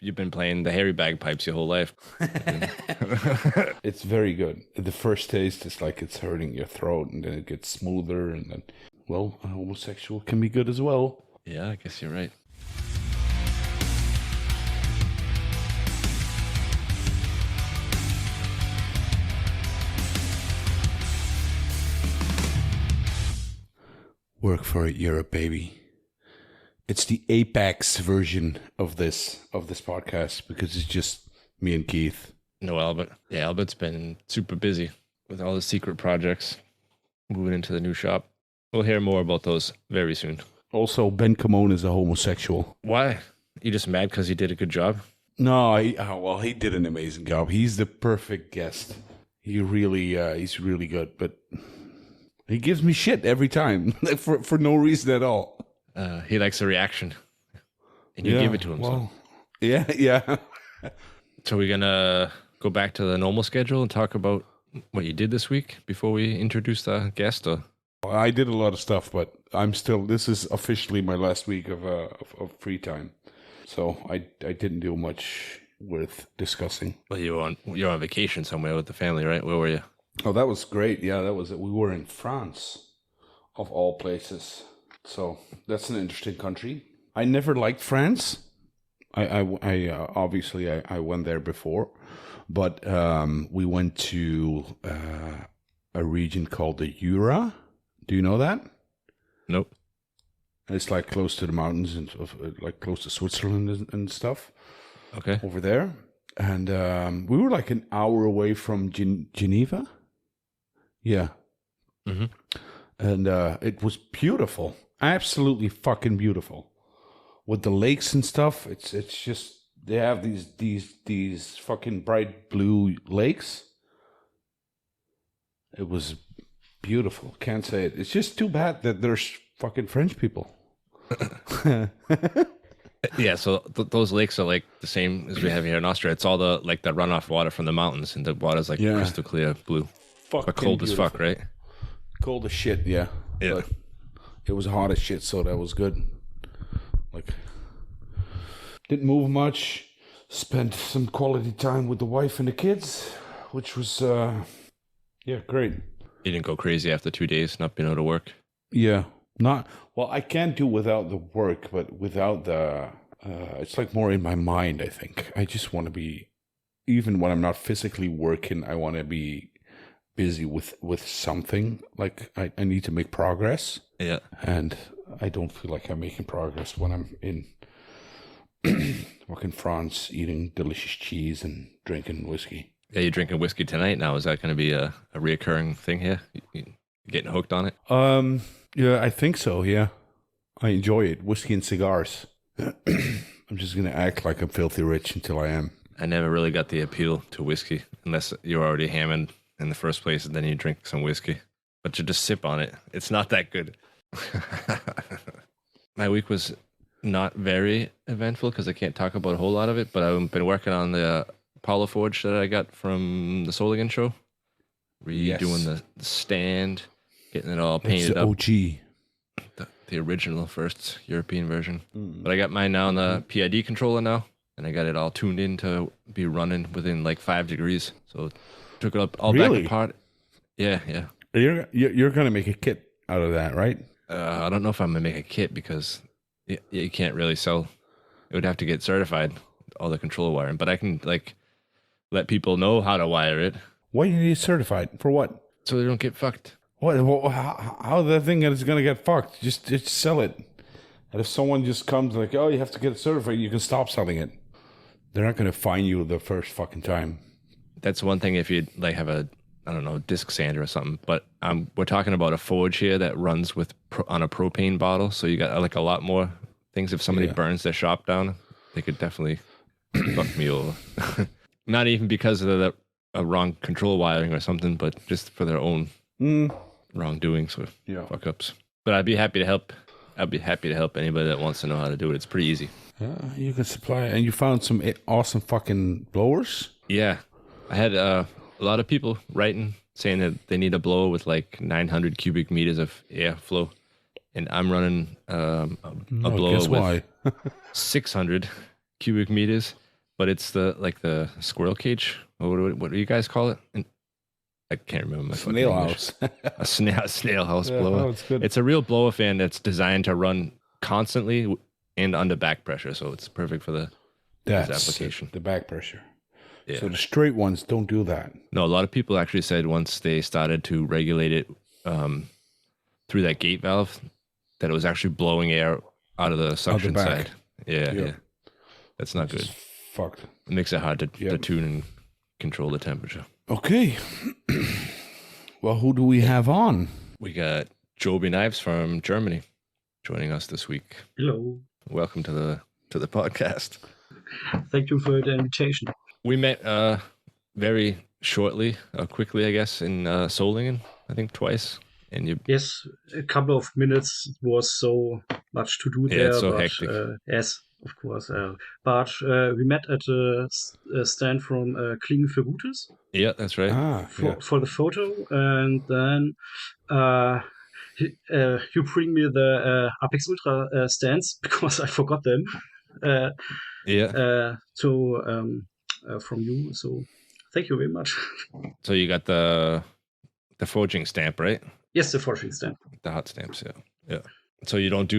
you've been playing the hairy bagpipes your whole life. It's very good. The first taste is like it's hurting your throat, and then it gets smoother, and then, well, a homosexual can be good as well. Yeah, I guess you're right. Work for Europe, baby. It's the apex version of this podcast because it's just me and Keith. No Albert. Yeah, Albert's been super busy with all the secret projects, moving into the new shop. We'll hear more about those very soon. Also, Ben Camone is a homosexual. Why? You just mad because he did a good job? No, he did an amazing job. He's the perfect guest. He's really good, but he gives me shit every time for no reason at all. He likes a reaction, and you give it to him. Well, so. Yeah. So we're gonna go back to the normal schedule and talk about what you did this week before we introduce the guest. Or? I did a lot of stuff, but this is officially my last week of free time, so I didn't do much worth discussing. Well, you're on vacation somewhere with the family, right? Where were you? Oh, that was great. Yeah, that was it. We were in France, of all places. So that's an interesting country. I never liked France. I obviously I went there before, but we went to a region called the Jura. Do you know that? Nope. It's like close to the mountains and like close to Switzerland and stuff. Okay. Over there, and we were like an hour away from Geneva. Yeah. Mm-hmm. And it was beautiful. Absolutely fucking beautiful. With the lakes and stuff, it's just they have these fucking bright blue lakes. It was beautiful. Can't say it. It's just too bad that there's fucking French people. Yeah, so those lakes are like the same as we have here in Austria. It's all the runoff water from the mountains, and the water's like crystal clear blue. But cold as fuck, right? Cold as shit, yeah. Yeah. But it was hot as shit, so that was good. Like, didn't move much. Spent some quality time with the wife and the kids, which was, great. You didn't go crazy after 2 days not being able to work? Yeah. I can't do without the work, but without the, it's like more in my mind, I think. I just want to be, even when I'm not physically working, I want to be busy with something. Like I need to make progress. Yeah. And I don't feel like I'm making progress when I'm in fucking France eating delicious cheese and drinking whiskey. Yeah, you're drinking whiskey tonight now. Is that going to be a reoccurring thing here? You getting hooked on it? Yeah, I think so, yeah. I enjoy it. Whiskey and cigars. I'm just going to act like I'm filthy rich until I am. I never really got the appeal to whiskey unless you're already hammered in the first place and then you drink some whiskey. But you just sip on it. It's not that good. My week was not very eventful because I can't talk about a whole lot of it, but I've been working on the Apollo Forge that I got from the Soligan show. Redoing the stand, getting it all painted up. OG. The original first European version. But I got mine now on the PID controller now, and I got it all tuned in to be running within like 5 degrees. So took it up all back apart. Yeah. You're gonna make a kit out of that, right? I don't know if I'm gonna make a kit because you can't really sell. It would have to get certified, all the controller wiring. But I can let people know how to wire it. Why do you need it certified? For what? So they don't get fucked. What? How the thing is going to get fucked? Just sell it. And if someone just comes like, oh, you have to get it certified, you can stop selling it. They're not going to fine you the first fucking time. That's one thing if you have a, I don't know, disc sander or something. But we're talking about a forge here that runs on a propane bottle. So you got a lot more things. If somebody burns their shop down, they could definitely fuck me over. Not even because of the wrong control wiring or something, but just for their own wrongdoings or fuck ups. But I'd be happy to help. I'd be happy to help anybody that wants to know how to do it. It's pretty easy. You can supply, and you found some awesome fucking blowers? Yeah. I had a lot of people writing saying that they need a blower with like 900 cubic meters of airflow. And I'm running a blower with 600 cubic meters. but it's the squirrel cage. What do you guys call it? I can't remember my fucking Snail English. house. A snail house Yeah, blower. oh, it's good. It's a real blower fan that's designed to run constantly and under back pressure, so it's perfect for this application. The back pressure. Yeah. So the straight ones don't do that. No, a lot of people actually said once they started to regulate it through that gate valve, that it was actually blowing air out of the suction side. Yeah. That's not good. Fucked. It makes it hard to tune and control the temperature. Okay. Well, who do we have on? We got Johbe Knives from Germany joining us this week. Hello. Welcome to the podcast. Thank you for the invitation. We met very quickly, I guess, in Solingen, I think twice. And Yes, a couple of minutes. It was so much to do there. It's so hectic. Yes, of course. But we met at a stand from Klingen für Gutes. Yeah, that's right. For the photo. And then you bring me the Apex Ultra stands because I forgot them. From you. So thank you very much. So you got the forging stamp, right? Yes, the forging stamp. The hot stamps, yeah. So you don't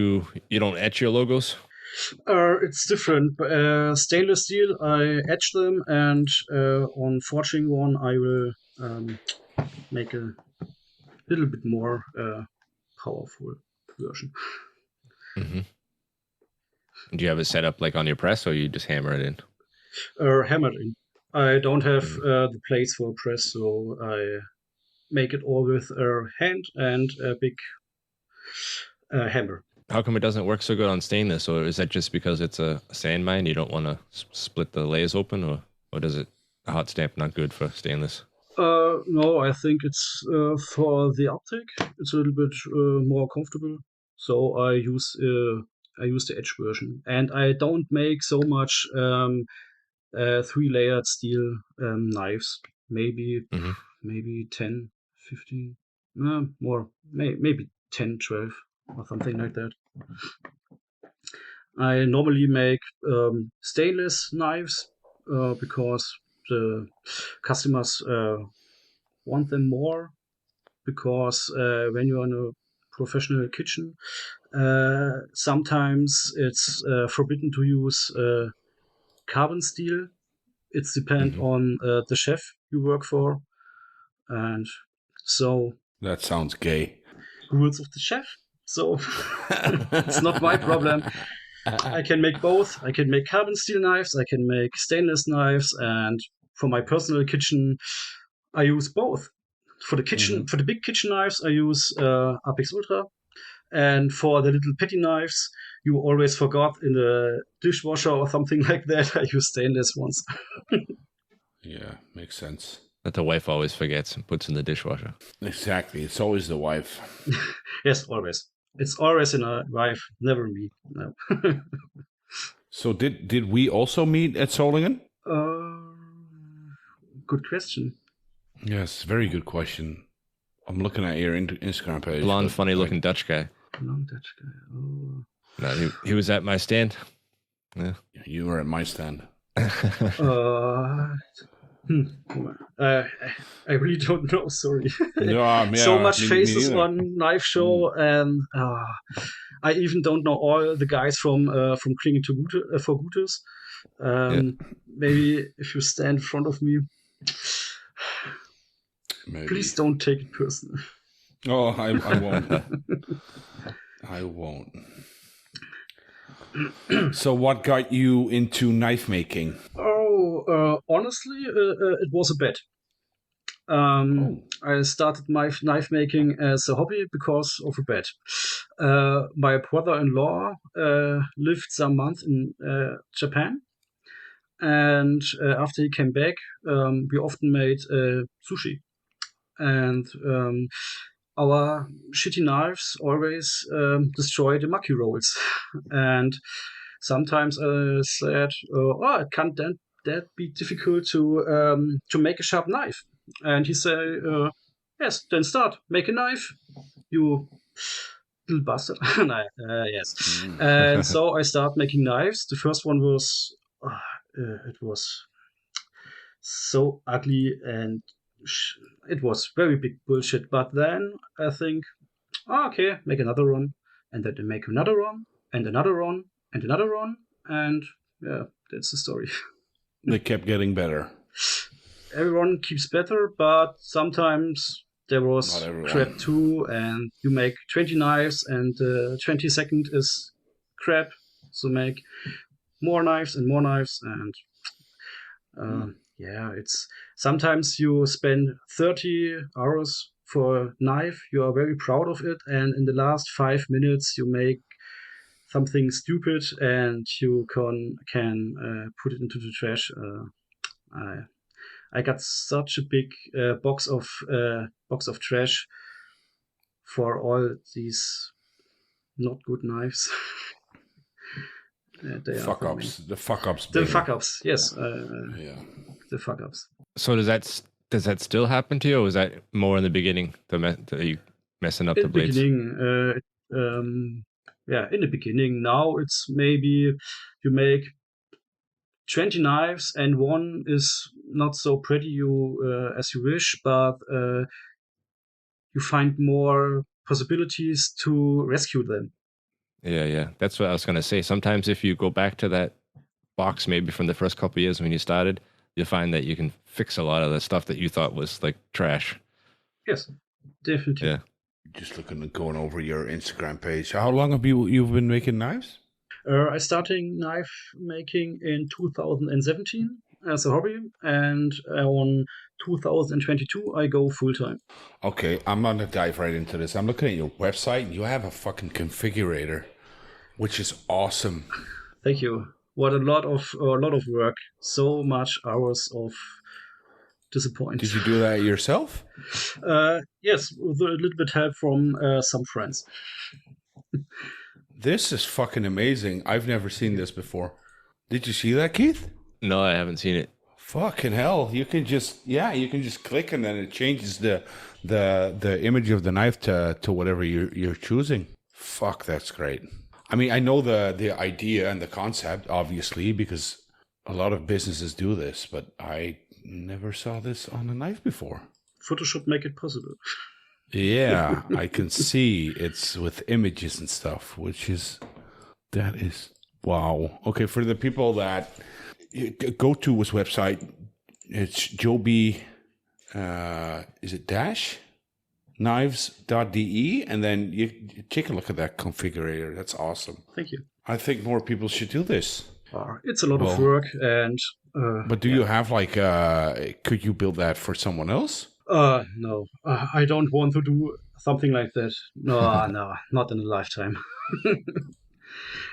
etch your logos? It's different. Stainless steel, I etch them, and on forging one, I will make a little bit more powerful version. Mm-hmm. Do you have it set up like on your press, or you just hammer it in? Hammered in. I don't have the plates for press, so I make it all with a hand and a big hammer. How come it doesn't work so good on stainless? Or is that just because it's a sand mine? You don't want to split the layers open, or does a hot stamp not good for stainless? No, I think it's for the optic. It's a little bit more comfortable. So I use the edge version, and I don't make so much 3-layered steel knives. Maybe 10, 15, more, maybe 10, 12 or something like that. I normally make stainless knives because the customers want them more, because when you're in a professional kitchen, sometimes it's forbidden to use carbon steel. It's depend on the chef you work for, and so that sounds gay. Rules of the chef. So it's not my problem. I can make both. I can make carbon steel knives. I can make stainless knives, and for my personal kitchen, I use both. For the kitchen, for the big kitchen knives, I use Apex Ultra, and for the little petty knives, you always forgot in the dishwasher or something like that, I use stainless ones. Yeah, makes sense. That the wife always forgets and puts in the dishwasher. Exactly. It's always the wife. Yes, always. It's always in a wife, never me. No. So did we also meet at Solingen? Good question. Yes, very good question. I'm looking at your Instagram page. Blonde, funny-looking Dutch guy. Blonde Dutch guy. Oh. No, he was at my stand. Yeah. You were at my stand. I really don't know. Sorry. Yeah, so much faces on knife show, and I even don't know all the guys from Klingen for Gutes. Maybe if you stand in front of me, please don't take it personal. Oh, I won't. I won't. So what got you into knife making? Honestly, it was a bet. I started my knife making as a hobby because of a bet. My brother-in-law lived some months in Japan, and after he came back, we often made sushi. And our shitty knives always destroy the maki rolls. And sometimes I said, it can't that be difficult to make a sharp knife? And he said, yes, then start. Make a knife, you little bastard. Yes. And so I start making knives. The first one was it was so ugly, and it was very big bullshit. But then I think, okay, make another run, and then make another run, and another run, and another run, and yeah, that's the story. They kept getting better. Everyone keeps better, but sometimes there was crap too, and you make 20 knives, and 22nd is crap, so make more knives and more knives, and yeah, it's sometimes you spend 30 hours for a knife, you are very proud of it, and in the last 5 minutes you make something stupid and you can put it into the trash. I got such a big box of trash for all these not good knives. The fuck ups. The fuck ups. Yes. Yeah. The fuck ups. So does that still happen to you, or was that more in the beginning? You messing up the blades? In the beginning. Now it's maybe you make 20 knives and one is not so pretty as you wish, but you find more possibilities to rescue them. Yeah. That's what I was going to say. Sometimes if you go back to that box, maybe from the first couple of years when you started, you'll find that you can fix a lot of the stuff that you thought was like trash. Yes, definitely. Yeah. Just looking at going over your Instagram page. How long have you've been making knives? I started knife making in 2017 as a hobby, and on 2022 I go full time. Okay, I'm gonna dive right into this. I'm looking at your website, and you have a fucking configurator, which is awesome. Thank you. What a lot of work. So much hours of disappointment. Did you do that yourself? Yes, with a little bit help from some friends. This is fucking amazing. I've never seen this before. Did you see that, Keith? No, I haven't seen it. Fucking hell. You can just click and then it changes the image of the knife to whatever you're choosing. Fuck, that's great. I mean, I know the idea and the concept, obviously, because a lot of businesses do this, but I never saw this on a knife before. Photoshop make it possible. Yeah, I can see it's with images and stuff, that is wow. Okay, for the people that go to his website, it's Johbe, is it dash? knives.de, and then you take a look at that configurator. That's awesome. Thank you. I think more people should do this. It's a lot of work, and but do you have could you build that for someone else? No, I don't want to do something like that. No, no, not in a lifetime.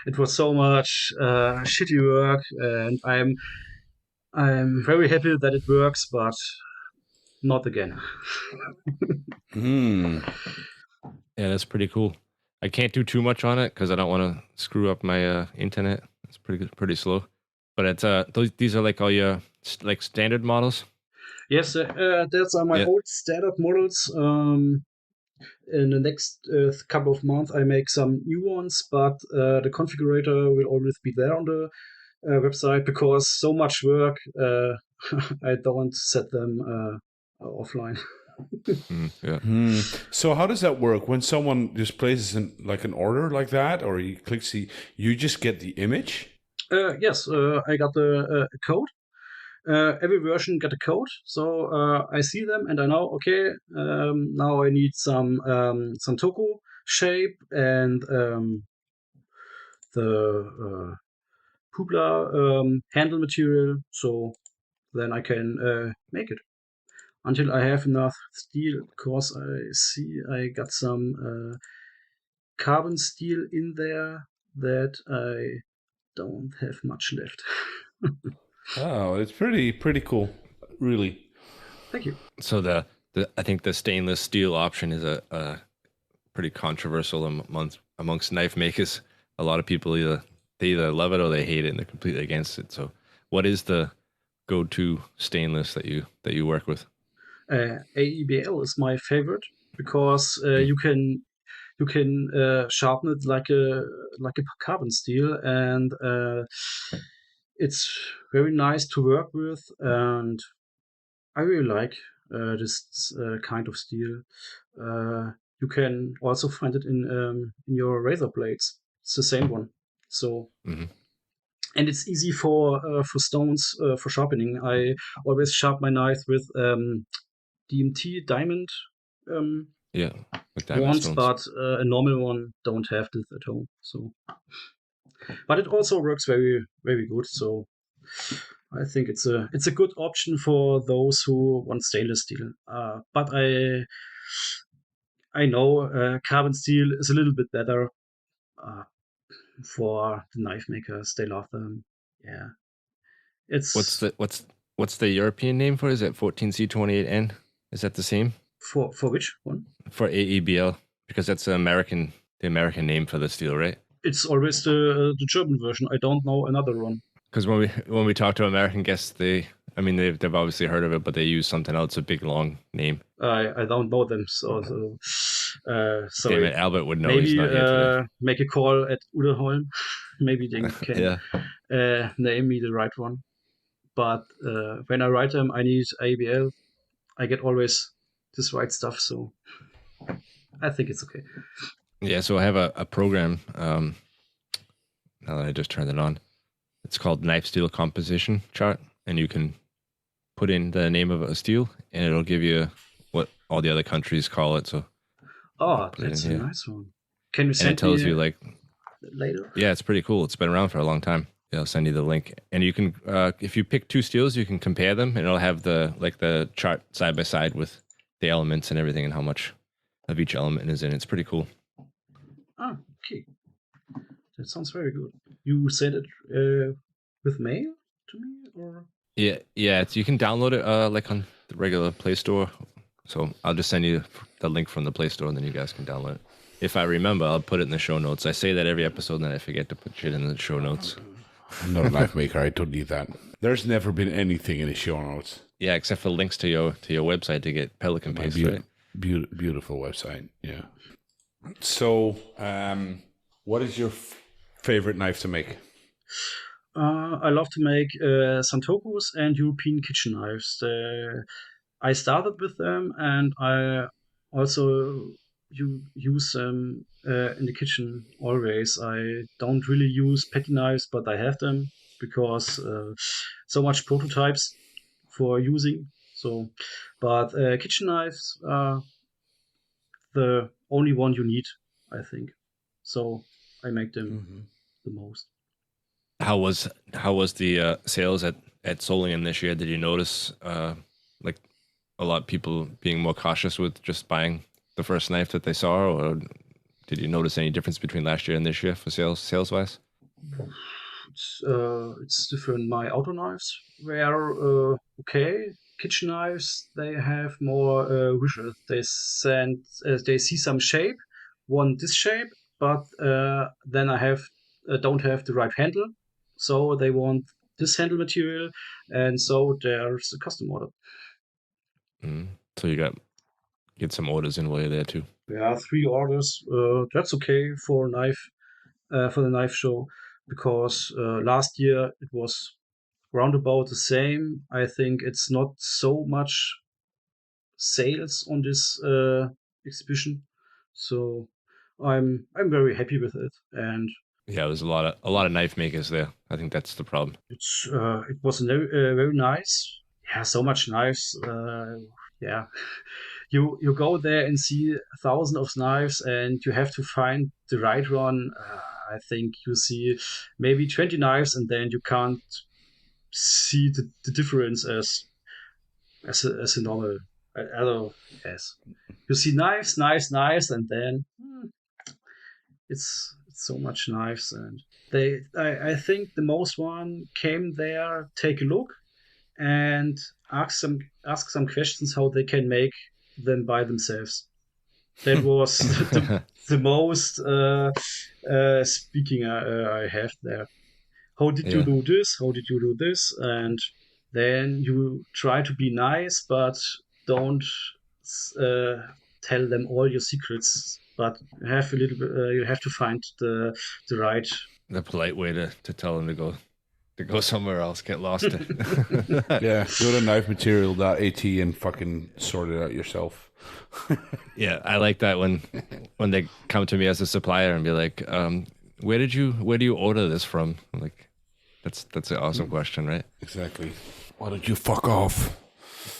It was so much shitty work, and I'm very happy that it works, but not again. Yeah, that's pretty cool. I can't do too much on it because I don't want to screw up my internet. It's pretty slow. But it's these are like all your like standard models. Yes, those are my old standard models. In the next couple of months, I make some new ones, but the configurator will always be there on the website because so much work. I don't set them offline. So how does that work when someone just places an order like that, or you click see, you just get the image? Yes, I got the code. Every version got a code, so I see them and I know, okay, now I need some Toku shape and the Publa handle material, so then I can make it. Until I have enough steel, because I see I got some carbon steel in there that I don't have much left. Oh, it's pretty cool, really. Thank you. So I think the stainless steel option is a pretty controversial amongst knife makers. A lot of people either love it or they hate it, and they're completely against it. So, what is the go-to stainless that you work with? AEBL is my favorite because you can sharpen it like a carbon steel, and It's very nice to work with, and I really like this kind of steel. You can also find it in your razor blades. It's the same one. So Mm-hmm. and it's easy for stones for sharpening. I always sharpen my knife with DMT diamond Yeah, like diamond ones, stones. but a normal one don't have this at home. So, but it also works very good. So I think it's a good option for those who want stainless steel. But I know carbon steel is a little bit better uh, for the knife makers. They love them. Yeah, What's it's the European name for it? Is it 14C28N? Is that the same for which one? for AEBL? Because that's the American name for the steel, right? It's always the German version. I don't know another one. Because when we talk to American guests, they've obviously heard of it, but they use something else, a big long name. I don't know them, so Damn sorry. it, Albert would know. He's Maybe not here today. make a call at Uderholm. Maybe they can Yeah. name me the right one. But when I write them, I need ABL. I get always this right stuff, so I think it's okay. Yeah, so I have a program. Now that I just turned it on, it's called Knife Steel Composition Chart, and you can put in the name of a steel, and it'll give you what all the other countries call it. So Oh, put it that's in a here, nice one. Can you and send it tells me you like, later? yeah, it's pretty cool. It's been around for a long time. It'll send you the link, and you can, if you pick two steels, you can compare them, and it'll have the chart side by side with the elements and everything, and how much of each element is in. It's pretty cool. Ah, okay. That sounds very good. You send it with mail to me, or? Yeah, you can download it like on the regular Play Store. So I'll just send you the link from the Play Store, and then you guys can download it. If I remember, I'll put it in the show notes. I say that every episode, and then I forget to put shit in the show notes. I'm not a knife maker. I don't need that. There's never been anything in the show notes. Yeah, except for links to your website to get Pelican paste, right? Beautiful website. Yeah. So, what is your favorite knife to make? I love to make Santokus and European kitchen knives. I started with them, and I also use them in the kitchen always. I don't really use petty knives, but I have them because so much prototypes for using. So, but kitchen knives are the only one you need, I think. So I make them the most. How was the sales at Solingen this year? Did you notice like a lot of people being more cautious with just buying the first knife that they saw, or did you notice any difference between last year and this year for sales wise? It's different. My auto knives were okay. Kitchen knives, they have more wishes. They see some shape, want this shape, but then I don't have the right handle, so they want this handle material, and so there's a custom order. So you get some orders in while you're there too. Yeah, 3 orders. That's okay for for the knife show, because last year it was roundabout the same. I think it's not so much sales on this exhibition, so I'm very happy with it, and Yeah, there's a lot of knife makers there. I think that's the problem. it was very nice. Yeah, so much knives. Yeah, you go there and see thousands of knives, and you have to find the right one. I think you see maybe 20 knives, and then you can't see the difference as a normal. I don't yes. You see knives, knives, and then it's so much knives, and I think the most one came there, take a look, and ask some questions how they can make them by themselves. That was the most speaking I have there. How did you Yeah. do this? How did you do this? And then you try to be nice, but don't uh, tell them all your secrets. But have a little bit. You have to find the right. The polite way to tell them to go. to go somewhere else, get lost. Yeah, go to knifematerial.at and fucking sort it out yourself. Yeah, I like that when they come to me as a supplier and be like, where do you order this from? I'm like, that's an awesome question, right? Exactly. Why don't you fuck off?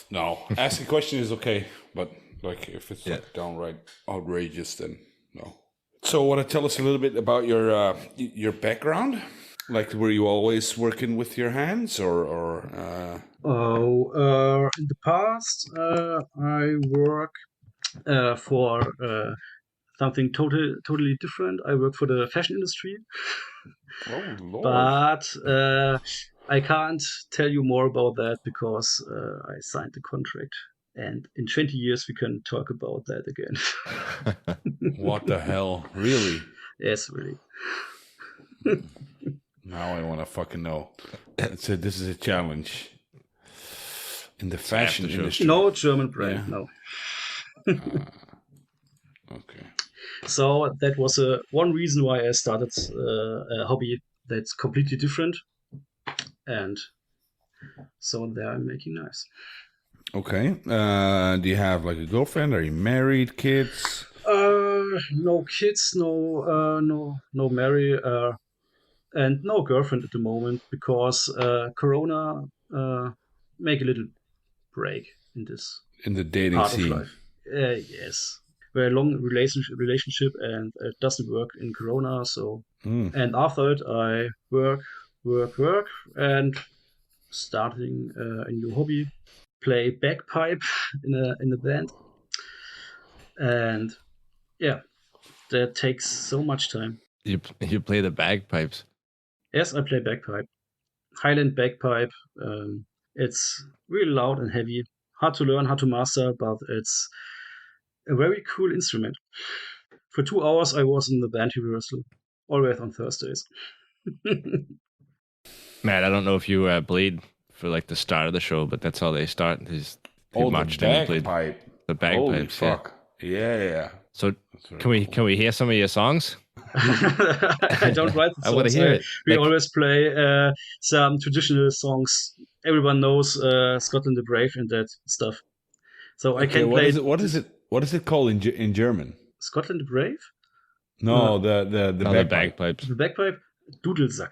No, ask a question is okay, but like if it's like downright outrageous, then no. So, want to tell us a little bit about your background? Like, were you always working with your hands, or In the past, I work for something totally different. I work for the fashion industry, Oh Lord! but I can't tell you more about that because I signed the contract, and in 20 years we can talk about that again. What the hell? Really? Yes, really. Now I want to fucking know. This is a challenge in the fashion industry. No German brand, no. Okay. So that was one reason why I started a hobby that's completely different, and so there I'm making knives. Okay. Do you have like a girlfriend? Are you married? Kids? No kids, no marry, and no girlfriend at the moment because Corona make a little break in this In the dating part scene. of life. Yes, very long relationship, and it doesn't work in Corona. So, and after it, I work, and starting a new hobby, play bagpipe in a band, and yeah, that takes so much time. You play the bagpipes. Yes, I play bagpipe, Highland bagpipe. It's really loud and heavy, hard to learn, hard to master, but it's a very cool instrument. For 2 hours, I was in the band rehearsal, always on Thursdays. Matt, I don't know if you played for like the start of the show, but that's how they start. The bagpipe. The bagpipes. Holy fuck! Yeah. So Really can we hear some of your songs? I don't write the songs. I want to hear it. We always play some traditional songs. Everyone knows Scotland the Brave and that stuff. So I can play. What is it called in German? Scotland the Brave? No, the bagpipes. The bagpipe, Dudelsack.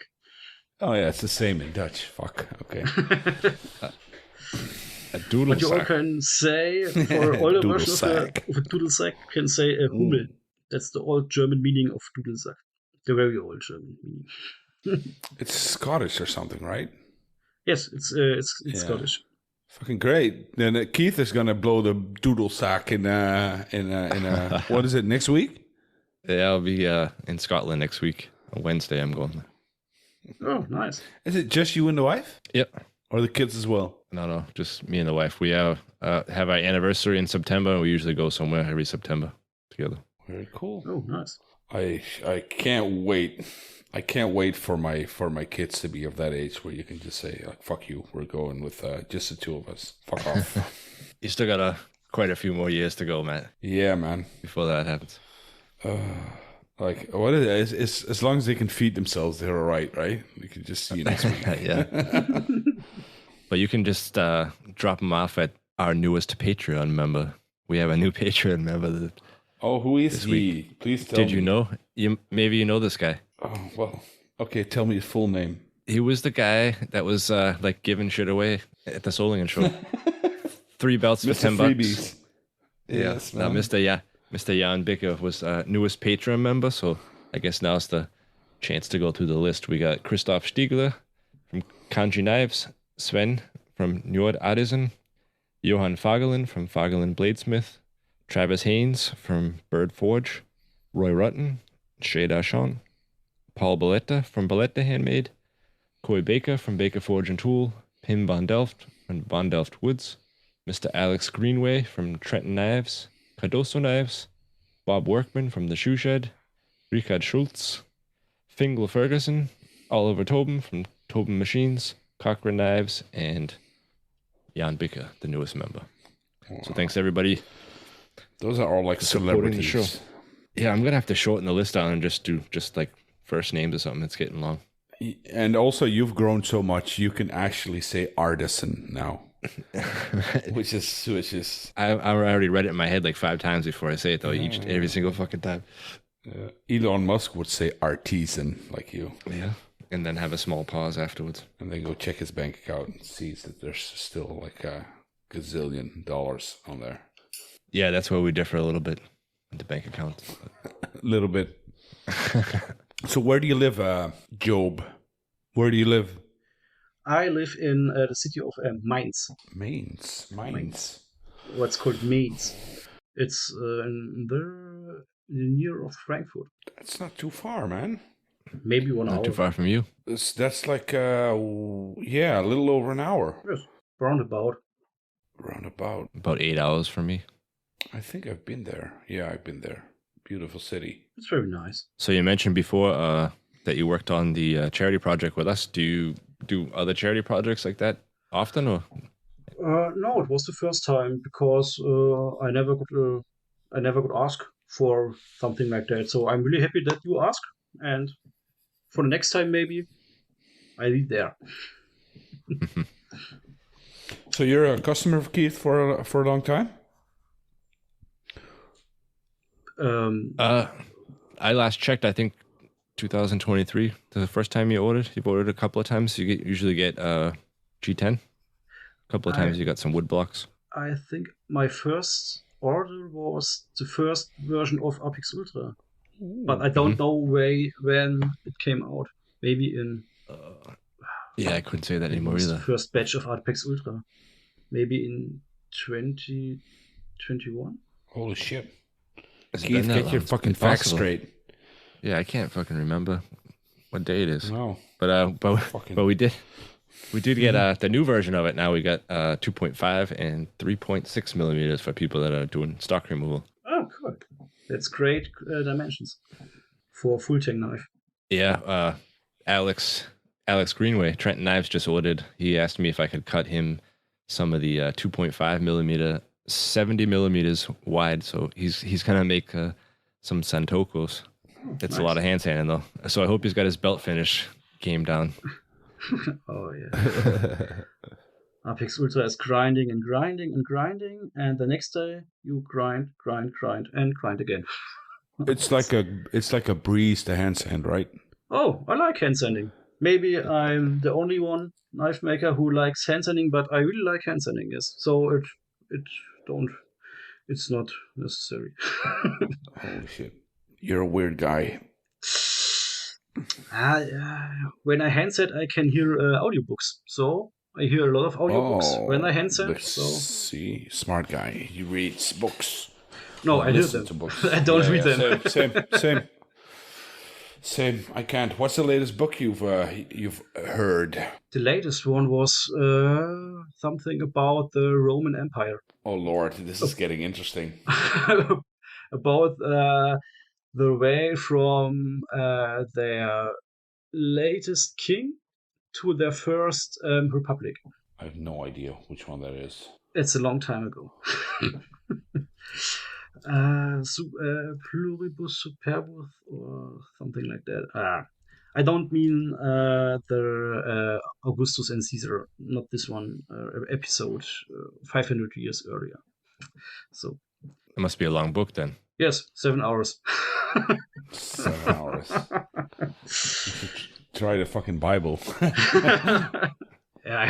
Oh yeah, it's the same in Dutch. Fuck. Okay. A doodle But you all can say for older versions of a Dudelsack, you can say a Hummel. That's the old German meaning of Dudelsack. The very old German meaning. It's Scottish or something, right? Yes, it's Scottish. Fucking great. Then Keith is gonna blow the doodle sack in what is it, next week? Yeah, I'll be in Scotland next week. On Wednesday I'm going. Oh, nice. Is it just you and the wife? Yep. Or the kids as well? No, just me and the wife. We have our anniversary in September, and we usually go somewhere every September together. Very cool. Oh, nice. I can't wait. I can't wait for my kids to be of that age where you can just say, like, fuck you, we're going with just the two of us. Fuck off. You still got quite a few more years to go, Matt. Yeah, man. Before that happens. Like, what it is as long as they can feed themselves, they're all right? We can just see you next week. Yeah. But you can just drop them off at our newest Patreon member. We have a new Patreon member. Who is he? Week. Please tell me. Did you know? Maybe you know this guy. Oh, well, okay, tell me his full name. He was the guy that was like giving shit away at the Solingen show. 3 belts for Mr. $10. Freebies. Yes, now Mr. Jan Bicker was newest Patreon member, so I guess now's the chance to go through the list. We got Christoph Stiegler from Kanji Knives, Sven from Njord Addison, Johan Fagerlund from Fagerlund Bladesmith, Travis Haynes from Bird Forge, Roy Rutten, Shay Dachon, Paul Balletta from Balletta Handmade, Coy Baker from Baker Forge and Tool, Pim Von Delft from Von Delft Woods, Mr. Alex Greenway from Trenton Knives, Cardoso Knives, Bob Workman from The Shoe Shed, Richard Schultz, Fingal Ferguson, Oliver Tobin from Tobin Machines, Cochrane Knives, and Jan Bicker, the newest member. Wow. So thanks everybody. Those are all like celebrities. The show. Yeah, I'm gonna have to shorten the list down and just do like first names or something. It's getting long. And also, you've grown so much, you can actually say artisan now. which is I already read it in my head like 5 times before I say it though, every single fucking time. Elon Musk would say artisan like you. Yeah. And then have a small pause afterwards. And then go check his bank account and sees that there's still like a gazillion dollars on there. Yeah, that's where we differ a little bit with the bank account. A little bit. So where do you live, Job? Where do you live? I live in the city of Mainz. Mainz. What's called Mainz. It's near of Frankfurt. That's not too far, man. Maybe 1 hour. Not too far from you. That's like, a little over an hour. Yes, roundabout. About 8 hours from me. I think I've been there. Yeah, I've been there. Beautiful city. It's very nice. So you mentioned before that you worked on the charity project with us. Do you do other charity projects like that often, or? No, it was the first time because I never could ask for something like that. So I'm really happy that you asked, and for the next time maybe I'll be there. So you're a customer of Keith for a long time? I last checked, I think 2023, the first time you ordered. You've ordered a couple of times. You usually get G10. A couple of times you got some wood blocks. I think my first order was the first version of Apex Ultra. But I don't know when it came out. Maybe in... yeah, I couldn't say that anymore either. The first batch of Apex Ultra. Maybe in 2021. Holy shit. Keith, get your fucking facts straight. Yeah, I can't fucking remember what day it is. No. But we did get the new version of it. Now we got 2.5 and 3.6 millimeters for people that are doing stock removal. Oh, cool. That's great dimensions for a full tank knife. Yeah, Alex Greenway, Trenton Knives just ordered. He asked me if I could cut him some of the 2.5 millimeter, 70 millimeters wide. So he's gonna make some Santocos. It's nice. A lot of hand sanding though. So I hope he's got his belt finish game down. Oh yeah. Apex Ultra is grinding and grinding and grinding, and the next day you grind and grind again. It's like a breeze to hand sand, right? Oh, I like hand sanding. Maybe I'm the only one knife maker who likes hand sanding, but I really like hand sanding. Yes, so it's not necessary. Holy shit, you're a weird guy. When I hand sand, I can hear audiobooks. So I hear a lot of audiobooks when I hand sand. See, smart guy. He reads books. No, I hear them. I don't read them. Same. I can't. What's the latest book you've heard? The latest one was something about the Roman Empire. Oh Lord, this is getting interesting. About the way from their latest king to their first republic. I have no idea which one that is. It's a long time ago. Pluribus Superbus or something like that. I don't mean the Augustus and Caesar, not this one episode 500 years earlier. So it must be a long book then. Yes, 7 hours. 7 hours. You should try the fucking Bible. I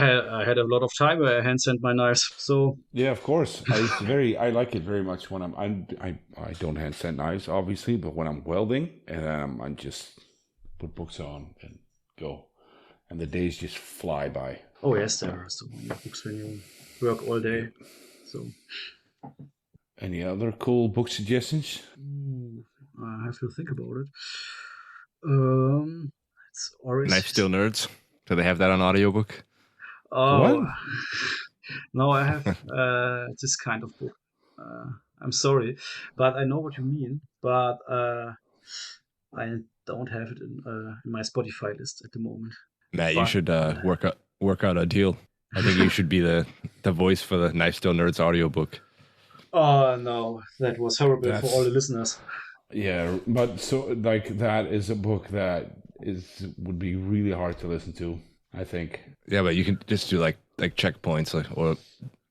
had a lot of time where I hand sand my knives. So yeah, of course. I like it very much when I don't hand sand knives, obviously, but when I'm welding and I just put books on and go, and the days just fly by. Oh yes, there are so many books when you work all day. So. Any other cool book suggestions? I have to think about it. It's always Knife Steel Nerds. Do they have that on audiobook? Oh, what? No, I have this kind of book. I'm sorry, but I know what you mean. But I don't have it in my Spotify list at the moment. Matt, you should work out a deal. I think you should be the voice for the Knife Steel Nerds audiobook. Oh no, that was horrible for all the listeners. Yeah, but so like that is a book that would be really hard to listen to, I think. Yeah, but you can just do like checkpoints or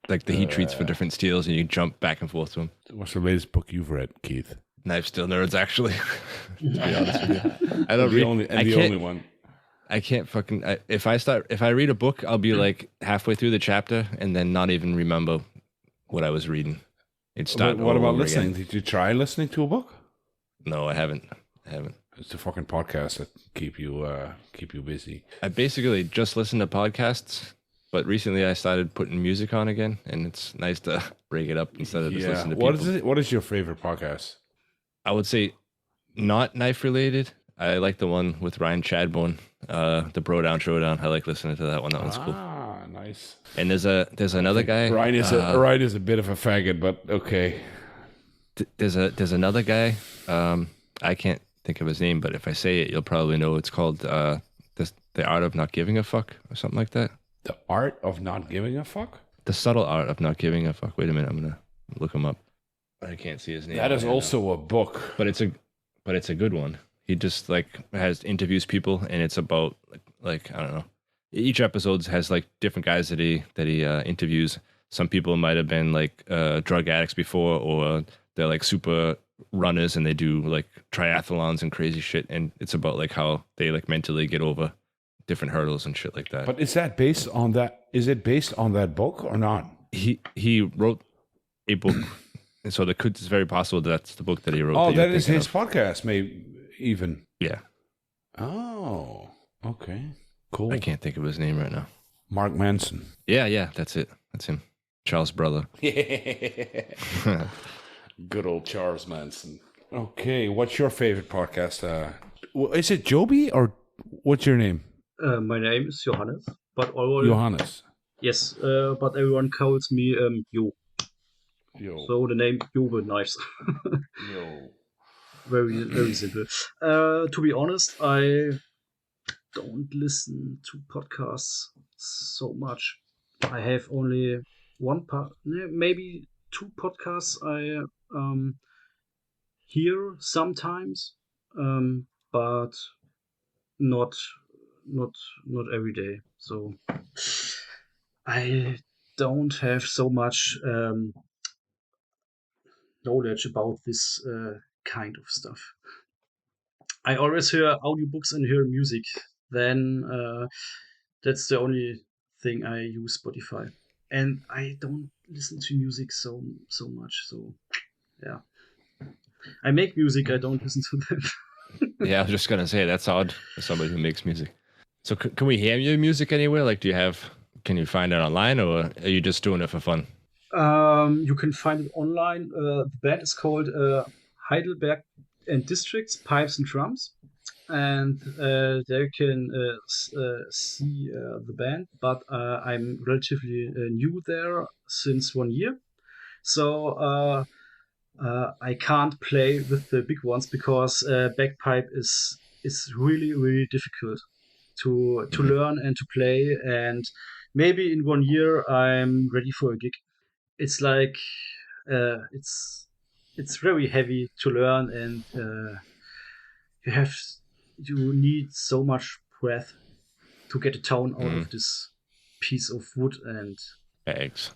like the heat treats for different steels, and you jump back and forth to them. What's the latest book you've read, Keith? Knife Steel Nerds, actually. To be honest with you, I don't The read. only one. I can't fucking. If I read a book, I'll be like halfway through the chapter and then not even remember what I was reading. What about listening? Again. Did you try listening to a book? No, I haven't. It's the fucking podcasts that keep you busy. I basically just listen to podcasts, but recently I started putting music on again, and it's nice to break it up instead of just listening to people. What is your favorite podcast? I would say not knife related. I like the one with Ryan Chadbourne, the Bro Down Showdown. I like listening to that one. That one's cool. Ah, nice. And there's another guy. Ryan is a bit of a faggot, but okay. There's another guy. I can't think of his name, but if I say it, you'll probably know. It's called The Art of Not Giving a Fuck or something like that. The Art of Not Giving a Fuck? The Subtle Art of Not Giving a Fuck. Wait a minute, I'm gonna look him up. I can't see his name. That is also a book, but it's a good one. He just interviews people, and it's about like I don't know. Each episode has like different guys that he interviews. Some people might have been like drug addicts before, or they're like super runners and they do like triathlons and crazy shit. And it's about like how they like mentally get over different hurdles and shit like that. But is that based on that? Is it based on that book or not? He wrote a book, and so it's very possible that's the book that he wrote. Oh, that is his podcast, maybe even. Yeah. Oh, okay, cool. I can't think of his name right now. Mark Manson. Yeah, that's it. That's him. Charles' brother. Good old Charles Manson. Okay, what's your favorite podcast? Is it Johbe or what's your name? My name is Johannes, but Johannes. Yes, but everyone calls me Jo. So the name Johbe Knives. Yo. Very, very simple. To be honest, I don't listen to podcasts so much. I have only maybe two podcasts I hear sometimes, but not every day. So I don't have so much knowledge about this kind of stuff. I always hear audiobooks and hear music. Then that's the only thing I use Spotify, and I don't listen to music so much. So yeah, I make music. I don't listen to them. Yeah, I was just gonna say that's odd for somebody who makes music. So can we hear your music anywhere? Like, can you find it online, or are you just doing it for fun? You can find it online. The band is called Heidelberg and Districts Pipes and Drums, and there you can see the band. But I'm relatively new there since 1 year, so I can't play with the big ones because bagpipe is really, really difficult to learn and to play. And maybe in 1 year I'm ready for a gig. It's like it's very heavy to learn, and you need so much breath to get a tone out of this piece of wood and bags.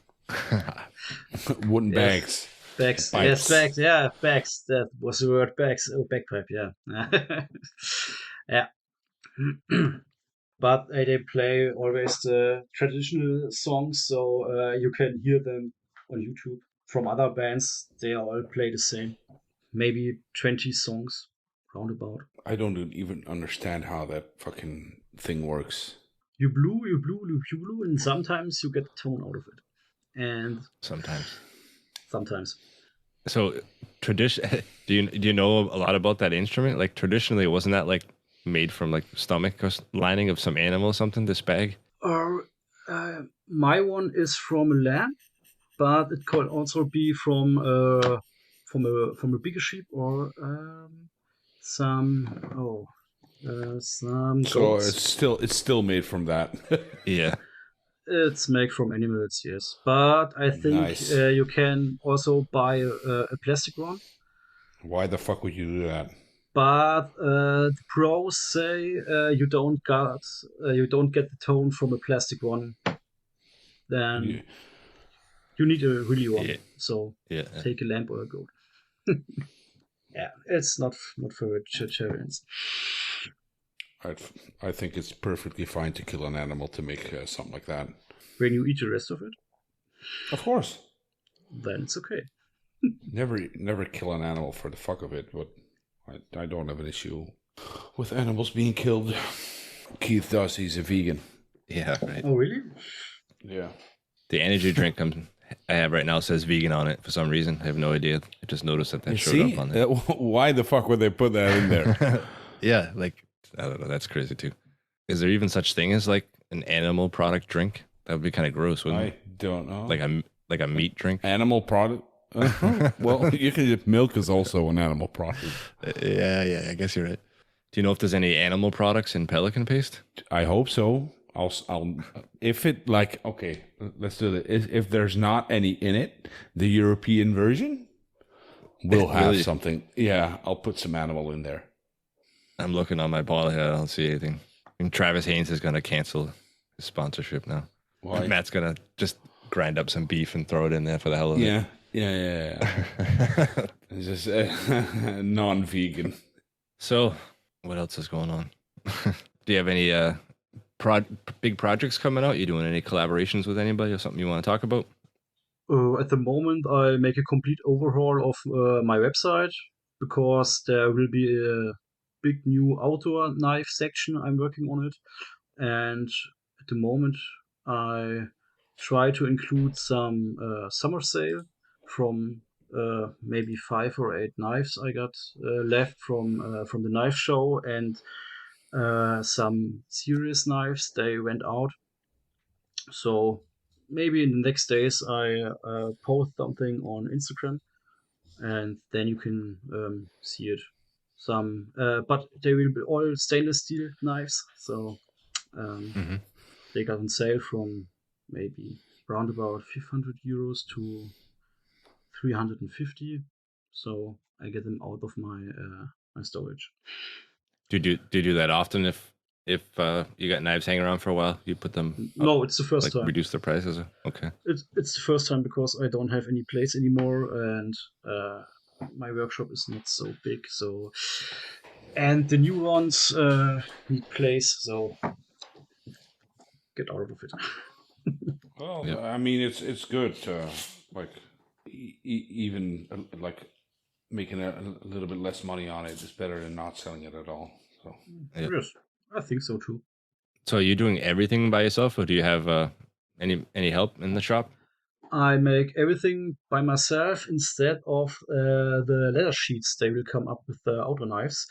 Wooden bags. Bags. Yes, bags. Yeah, bags. That was the word. Bags. Oh, bagpipe. Yeah. Yeah. But they play always the traditional songs, so you can hear them on YouTube. From other bands, they all play the same. Maybe 20 songs, roundabout. I don't even understand how that fucking thing works. You blew, and sometimes you get a tone out of it. And sometimes. So, do you know a lot about that instrument? Like, traditionally, wasn't that like made from like stomach or lining of some animal or something? This bag. My one is from a lamb, but it could also be from a bigger sheep or some goats. So it's still made from that. Yeah. It's made from animals, yes. But I think you can also buy a plastic one. Why the fuck would you do that? but the pros say you don't get the tone from a plastic one. Then you need a really one. Yeah. So Yeah. take a lamp or a goat. Yeah, it's not for vegetarians. I think it's perfectly fine to kill an animal to make something like that. When you eat the rest of it, Of course. then it's okay. Never kill an animal for the fuck of it, but I don't have an issue with animals being killed. Keith does. He's a vegan. Yeah, right. Oh, really? Yeah. The energy drink I have right now says vegan on it for some reason. I have no idea. I just noticed that showed up on there. Why the fuck would they put that in there? Yeah, like, I don't know. That's crazy too. Is there even such thing as like an animal product drink? That would be kind of gross, wouldn't it? I don't know. Like a meat drink? Animal product? Well, you can. Milk is also an animal product. Yeah, I guess you're right. Do you know if there's any animal products in pelican paste? I hope so. I'll if it like okay, let's do it. If there's not any in it, the European version will have Really? something. Yeah, I'll put some animal in there. I'm looking on my bottle here. I don't see anything. And Travis Haynes is going to cancel his sponsorship now. Why? Matt's going to just grind up some beef and throw it in there for the hell of it. Yeah. It's just non-vegan. So, what else is going on? Do you have any big projects coming out? You doing any collaborations with anybody or something you want to talk about? At the moment, I make a complete overhaul of my website because there will be a big new outdoor knife section. I'm working on it, and at the moment, I try to include some summer sale from maybe 5 or 8 knives I got left from the knife show, and some serious knives they went out. So maybe in the next days I post something on Instagram, and then you can see it. Some, but they will be all stainless steel knives, so they got on sale from maybe around about 500 euros to 350. So I get them out of my storage. Do you do that often? If you got knives hanging around for a while, you put them up, No, it's the first like time. reduce the prices? Okay. It's the first time because I don't have any place anymore, and my workshop is not so big. So, and the new ones need place. So get out of it. Well, Yep. I mean, it's good to like even like making a little bit less money on it is better than not selling it at all. So Yep. Yes, I think so too. So are you doing everything by yourself, or do you have any help in the shop? I make everything by myself instead of the leather sheets they will come up with the outer knives.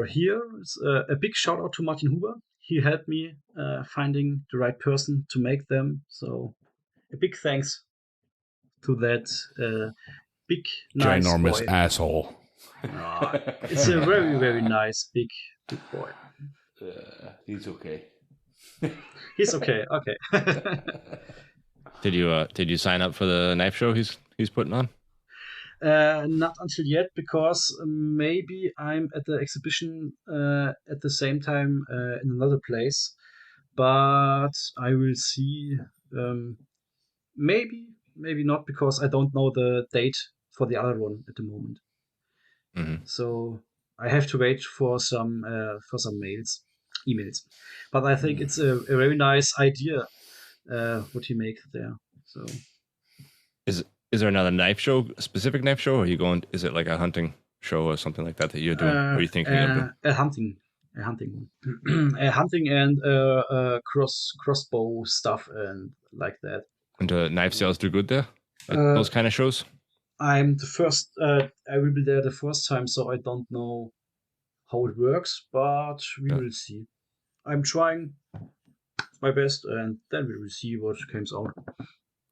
Here, it's a big shout out to Martin Huber. He helped me finding the right person to make them. So a big thanks to that big, nice ginormous boy. asshole. It's a very, very nice big boy. He's okay. He's okay. Okay. Did you sign up for the knife show he's putting on? Not until yet, because maybe I'm at the exhibition at the same time in another place, but I will see. Maybe not, because I don't know the date for the other one at the moment. So I have to wait for some emails. But I think it's a very nice idea what he makes there. So Is there another knife show, a specific knife show, or are you going? Is it like a hunting show or something like that you're doing? Or are you thinking of doing? a hunting one, a hunting and crossbow stuff and like that. And knife sales do good there? At those kind of shows? I'm the first. I will be there the first time, so I don't know how it works, but we will see. I'm trying my best, and then we will see what comes out.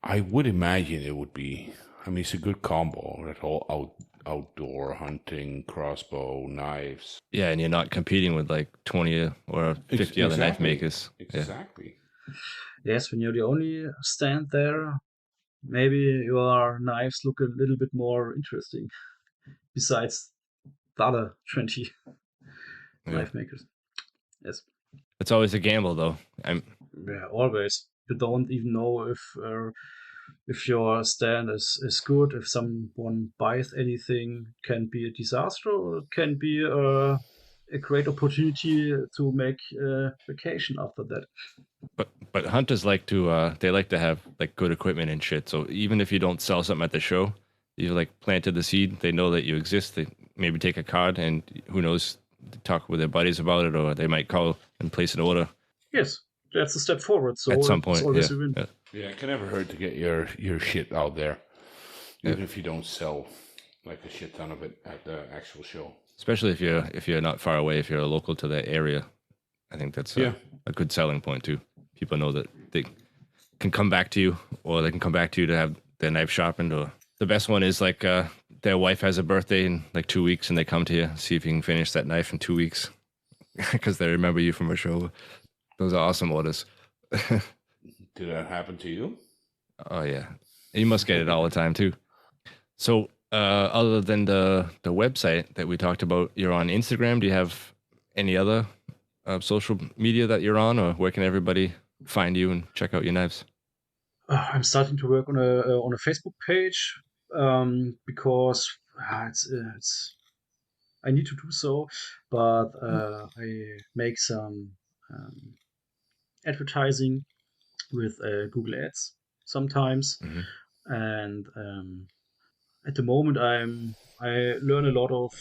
I would imagine it would be. I mean, it's a good combo. That whole outdoor hunting, crossbow, knives. Yeah, and you're not competing with like 20 or 50 other knife makers. Exactly. Yeah. Yes, when you're the only stand there, maybe your knives look a little bit more interesting. Besides the other 20 Yeah. knife makers. Yes. It's always a gamble, though. Yeah, always. You don't even know if your stand is good. If someone buys anything, can be a disaster or it can be a great opportunity to make a vacation after that. But hunters like to they like to have like good equipment and shit. So even if you don't sell something at the show, you like planted the seed. They know that you exist. They maybe take a card and who knows, talk with their buddies about it, or they might call and place an order. Yes, that's a step forward. So at some it's point. always Yeah, a win. yeah. Yeah, it can never hurt to get your shit out there, even if you don't sell like a shit ton of it at the actual show. Especially if you're not far away, if you're local to the area, I think that's a good selling point too. People know that they can come back to you, or they can come back to you to have their knife sharpened. Or the best one is like their wife has a birthday in like 2 weeks, and they come to you, see if you can finish that knife in 2 weeks because they remember you from a show. Those are awesome orders. Did that happen to you? Oh yeah, you must get it all the time too. So other than the website that we talked about, you're on Instagram. Do you have any other social media that you're on, or where can everybody find you and check out your knives? I'm starting to work on a Facebook page because it's I need to do so, but I make some advertising with Google Ads sometimes, and at the moment I learn a lot of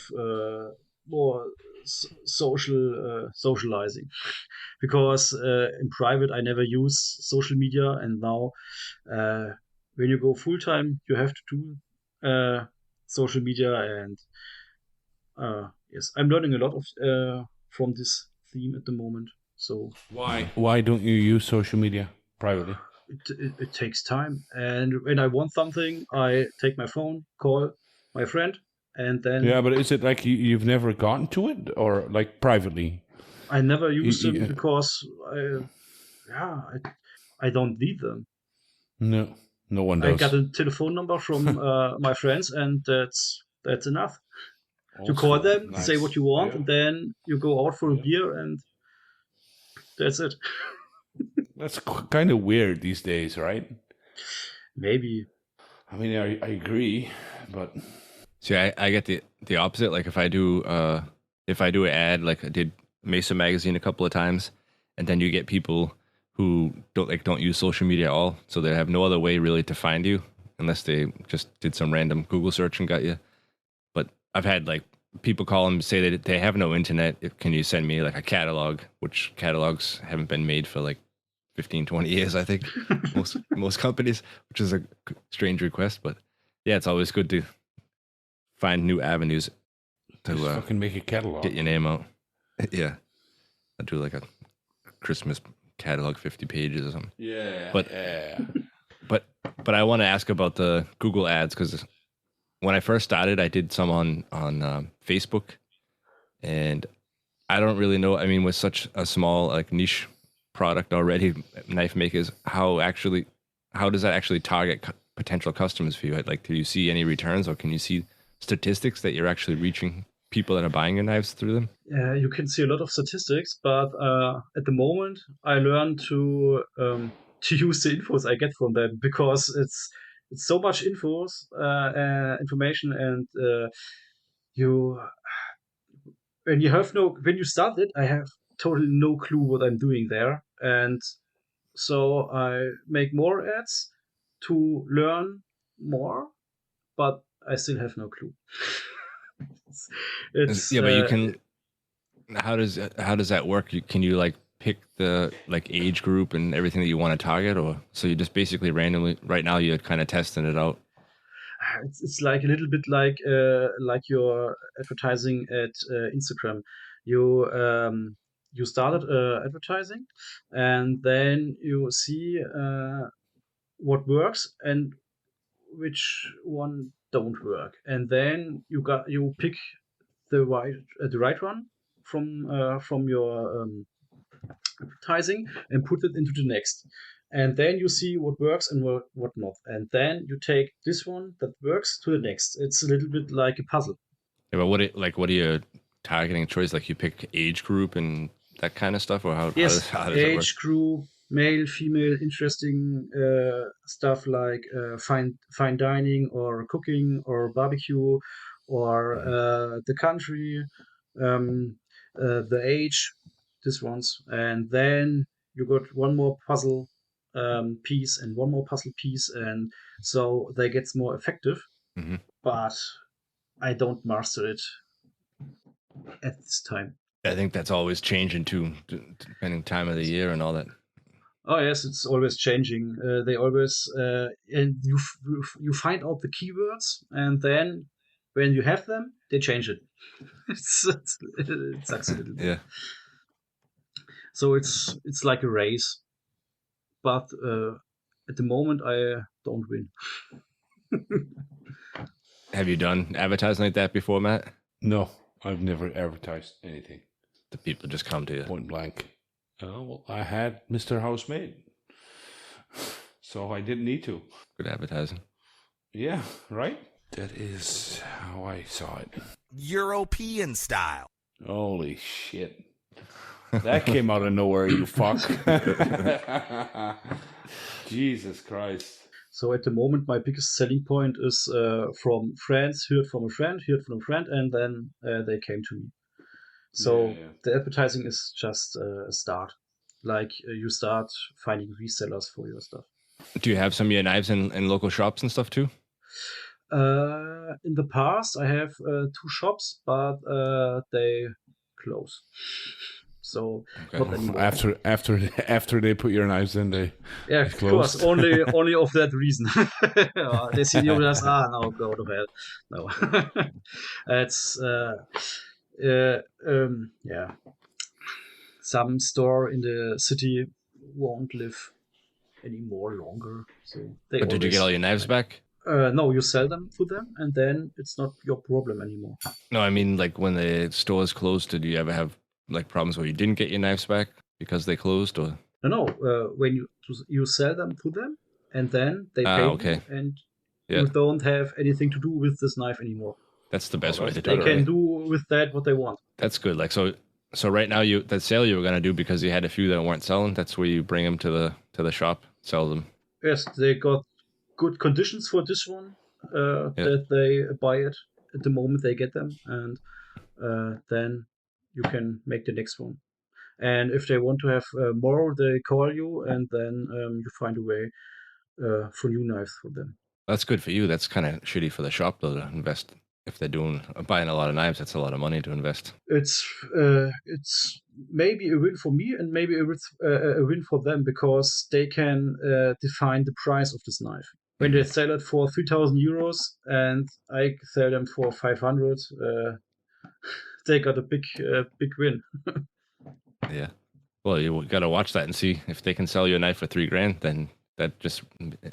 more socializing because in private I never use social media, and now when you go full time you have to do social media, and yes, I'm learning a lot of from this theme at the moment. So why don't you use social media privately? it takes time, and when I want something, I take my phone, call my friend, and then Yeah, but is it like you've never gotten to it, or like privately? I never use them because I don't need them. No one does. I got a telephone number from my friends, and that's enough. You call them, nice. say what you want, and then you go out for a beer, and that's it. That's kind of weird these days, right? Maybe. I mean, I agree, but see, I get the opposite. Like if I do an ad, like I did Mesa magazine a couple of times, and then you get people who don't use social media at all, so they have no other way really to find you unless they just did some random Google search and got you. But I've had like people call and say that they have no internet. Can you send me like a catalog? Which catalogs haven't been made for like 15, 20 years, I think, most companies, which is a strange request. But yeah, it's always good to find new avenues to fucking make a catalog, get your name out. Yeah, I do like a Christmas catalog, 50 pages or something. Yeah, but I want to ask about the Google ads, because when I first started, I did some on Facebook, and I don't really know. I mean, with such a small like niche product already, knife makers, how does that actually target potential customers for you? Like, do you see any returns, or can you see statistics that you're actually reaching people that are buying your knives through them? You can see a lot of statistics, but at the moment I learn to use the infos I get from them, because it's so much information, and you when you start it, I have totally no clue what I'm doing there, and so I make more ads to learn more, but I still have no clue. it's Yeah, but you can. How does that work? Can you like pick the like age group and everything that you want to target, or so you just basically randomly right now you're kind of testing it out? It's like a little bit like your advertising at Instagram. You started advertising, and then you see what works and which one don't work, and then you pick the right one from your advertising and put it into the next, and then you see what works and what not, and then you take this one that works to the next. It's a little bit like a puzzle. Yeah, but what are you targeting choice? Like you pick age group and that kind of stuff, or Yes, how does it work? age group, male, female, interesting stuff like fine dining or cooking or barbecue or Mhm. the country, um, the age, this ones, and then you got one more puzzle piece and one more puzzle piece, and so they gets more effective. Mhm. But I don't master it at this time. I think that's always changing too, depending time of the year and all that. Oh yes, it's always changing. They always and you find out the keywords, and then when you have them, they change it. It sucks a little bit. Yeah. So it's like a race, but at the moment I don't win. Have you done advertising like that before, Matt? No, I've never advertised anything. The people just come to you. Point blank. Well, I had Mr. Housemaid, so I didn't need to. Good advertising. Yeah, right? That is how I saw it. European style. Holy shit. That came out of nowhere, you fuck. Jesus Christ. So at the moment, my biggest selling point is from friends, heard from a friend, and then they came to me. So Yeah. the advertising is just a start. Like you start finding resellers for your stuff. Do you have some of your knives in local shops and stuff too? In the past, I have 2 shops, but they close. So Okay. not anymore. After they put your knives in, they Yeah, of closed. course, only of that reason. They see you just no, go to hell. No, it's yeah. Some store in the city won't live anymore longer. So they. But did you get all your knives back? No, you sell them to them, and then it's not your problem anymore. No, I mean like when the stores closed, did you ever have like problems where you didn't get your knives back because they closed, or? No. When you sell them to them, and then they pay okay. you, and Yeah. you don't have anything to do with this knife anymore. That's the best way to do They it. can Right? do with that what they want. That's good. Like so right now that sale you were gonna do because you had a few that weren't selling. That's where you bring them to the shop, sell them. Yes, they got good conditions for this one. That they buy it at the moment they get them, and then you can make the next one. And if they want to have more, they call you, and then you find a way for new knives for them. That's good for you. That's kind of shitty for the shop though to invest. If they're buying a lot of knives, that's a lot of money to invest. It's maybe a win for me and maybe a win for them because they can define the price of this knife. When they sell it for 3,000 euros and I sell them for 500, they got a big win. Yeah. Well, you got to watch that and see if they can sell you a knife for $3,000. Then that just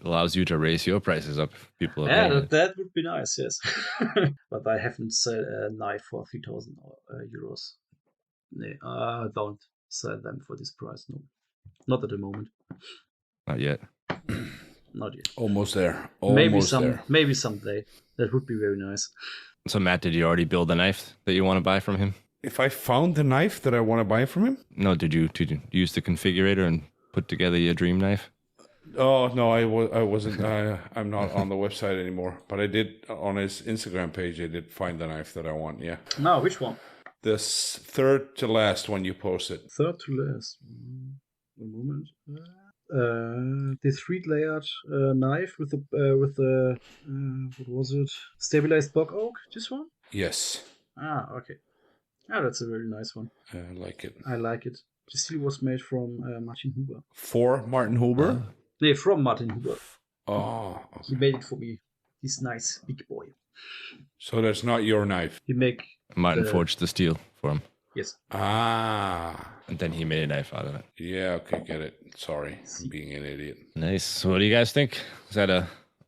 allows you to raise your prices up. People are paying it. That would be nice, yes. But I haven't sold a knife for 3,000 euros. No, I don't sell them for this price. No, not at the moment. Not yet. Not yet. Almost there. Maybe someday. That would be very nice. So Matt, did you already build a knife that you want to buy from him? If I found the knife that I want to buy from him? No, did you use the configurator and put together your dream knife? Oh no, I wasn't. I'm not on the website anymore. But I did on his Instagram page. I did find the knife that I want. Yeah. No, which one? The third to last one you posted. Third to last. A moment. The 3-layered knife with the what was it? Stabilized bog oak. This one? Yes. Okay. That's a very nice one. I like it. I like it. The seal was made from Martin Huber. For Martin Huber? No, from Martin Huber. Oh. Okay. He made it for me. He's nice, big boy. So that's not your knife? He make... Martin forged the steel for him. Yes. And then he made a knife out of it. Yeah, okay, get it. Sorry, I'm being an idiot. Nice. So what do you guys think? Is that a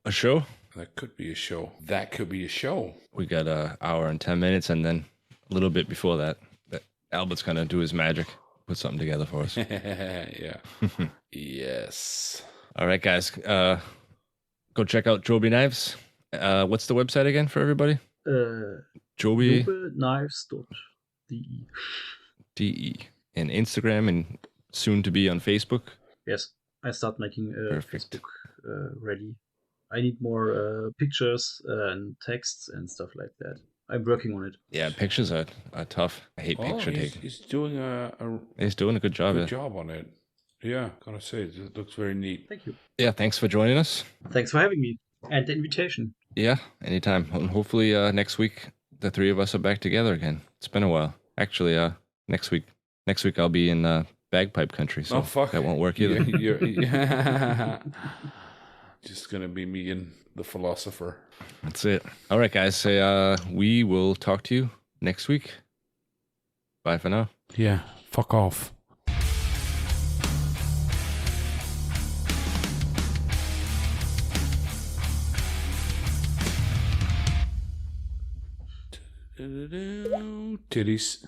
show? That could be a show. That could be a show. We got an hour and 10 minutes, and then a little bit before that Albert's going to do his magic, put something together for us. Yeah. Yes. All right, guys. Go check out Johbe Knives. What's the website again for everybody? Johbe JobeKnives.de. DE. And Instagram and soon to be on Facebook. Yes, I start making Perfect. Facebook ready. I need more pictures and texts and stuff like that. I'm working on it. Yeah, pictures are tough. I hate picture taking. He's doing He's doing a good job. good job on it. Yeah, gotta say, it looks very neat. Thank you. Yeah, thanks for joining us. Thanks for having me and the invitation. Yeah, anytime. And hopefully next week the three of us are back together again. It's been a while. Actually, next week I'll be in bagpipe country, so that won't work either. Yeah. Just gonna be me and the philosopher. That's it. All right, guys. We will talk to you next week. Bye for now. Yeah, fuck off. Titties.